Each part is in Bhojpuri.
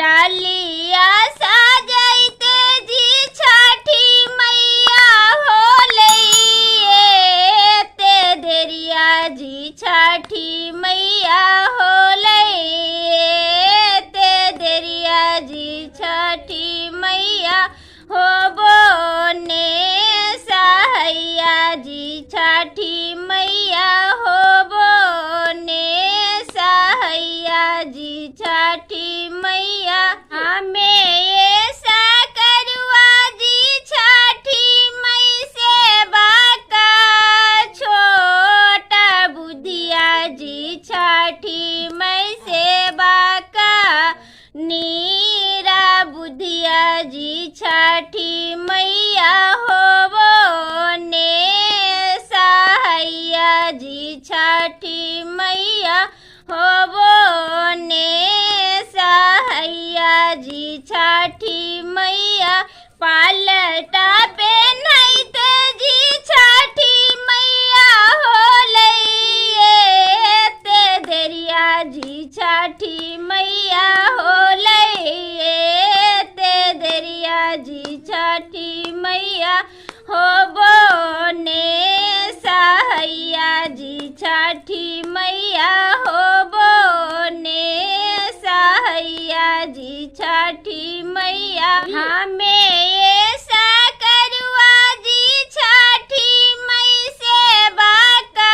डालिया साजैते जी छठी मैया होले ते देरिया जी छठी मैया होले ते देरिया जी छठी मैया होबो ने सहैया जी छठी मैया होबो ने सहैया जी छठी मैया हमें ये सकरुआ जी छठी मई से बाका छोटा बुधिया जी छठी मई से बाका नीरा बुधिया जी छठी मैया होबो ने सहैया जी छठी मैया होबो ने सहैया जी छठी मैया पालटा पे नैत जी छठी मैया होले ते देरिया जी छठी मैया होले ते देरिया जी छठी मैया होबो ने सहैया जी छठी मैया होबो ने सहैया जी छठी मैया हमें ये सकरुआ जी छठी मई से बाका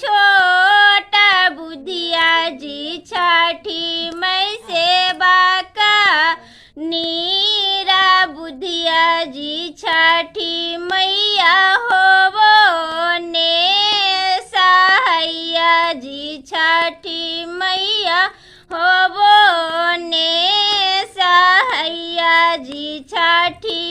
छोटा बुधिया जी छठी मई से बाका नीरा बुधिया जी छठी मैया होबो ने सहैया जी छठी मैया होबो ने सहैया जी छठी